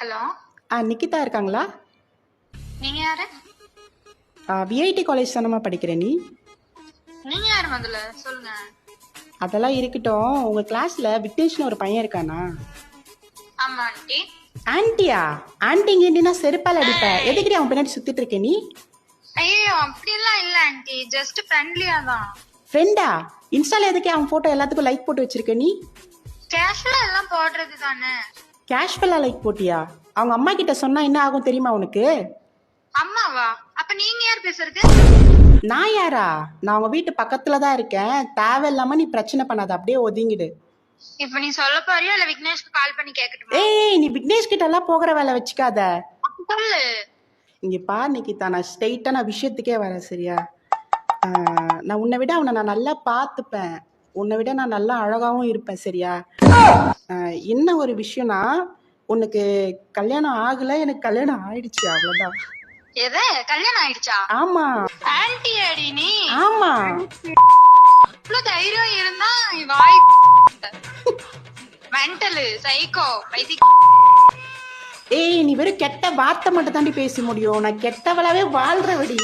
Hello. Nikita இருக்காங்களா? நீங்க யாரு? விஐடி காலேஜ் தானம்மா படிக்கிற நீ? நீங்க யாரு முதல்ல சொல்லுங்க. அதெல்லாம் இருக்கட்டும். உங்க கிளாஸ்ல விக்னேஷ்னு ஒரு பையன் இருக்கானா? ஆமா ஆண்டி. ஆன்ட்டியா? ஆன்ட்டிங்கன்னா செருப்பால் அடிப்ப. எதுக்குடி அவன் பின்னாடி சுத்திட்டு இருக்க நீ? ஐயோ அப்படிலாம் இல்ல ஆண்டி, ஜஸ்ட் ஃப்ரெண்ட்லியா தான். ஃப்ரெண்டா? இன்ஸ்டால எதுக்கே அவன் போட்டோ எல்லாத்துக்கும் லைக் போட்டு வச்சிருக்க நீ? கேஷுவலா எல்லாம் போடுறது தானே. கேஷுவலா லைக் போட்டியா? அவங்க அம்மா கிட்ட சொன்னா என்ன ஆகும் தெரியுமா உனக்கு? அம்மாவா? அப்ப நீங்க யார் பேசுறது? நான் யாரா? நான் உங்க வீட்டு பக்கத்துல தான் இருக்கேன். தேவையில்லாம நீ பிரச்சனை பண்ணாத, அப்படியே ஒதுங்கிடு. இப்ப நீ சொல்ல போறியா இல்ல விக்னேஷ்க்கு கால் பண்ணி கேக்கட்டுமா? ஏய், நீ விக்னேஷ் கிட்ட எல்லாம் போகிற வேலை வச்சுக்காத. சொல்லு. இங்க பார் நிக்கிதா, நான் ஸ்ட்ரெயிட்டா நான் விஷயத்துக்கே வரேன் சரியா? நான் உன்னை விட அவனை நான் நல்லா பார்த்துப்பேன். உன்னை விட நான் நல்லா அழகாவும் இருப்பேன் சரியா? என்ன ஒரு விஷயம்னா, உனக்கு கல்யாணம் ஆகல, எனக்கு கல்யாணம் ஆயிடுச்சு, அவ்வளவுதான். எது கல்யாணம் ஆயிடுச்சா? ஆமா ஆன்டி அடி நீ. ஆமா. இவ்வளவு தைரியம் இருந்தா வாய் மென்டலு சைக்கோ பைத்தி. ஏய், நீ வெறும் கெட்ட வார்த்தை மட்டும் தாண்டி பேச முடியும். நான் கெட்டவளாவே வாழ்றவடி.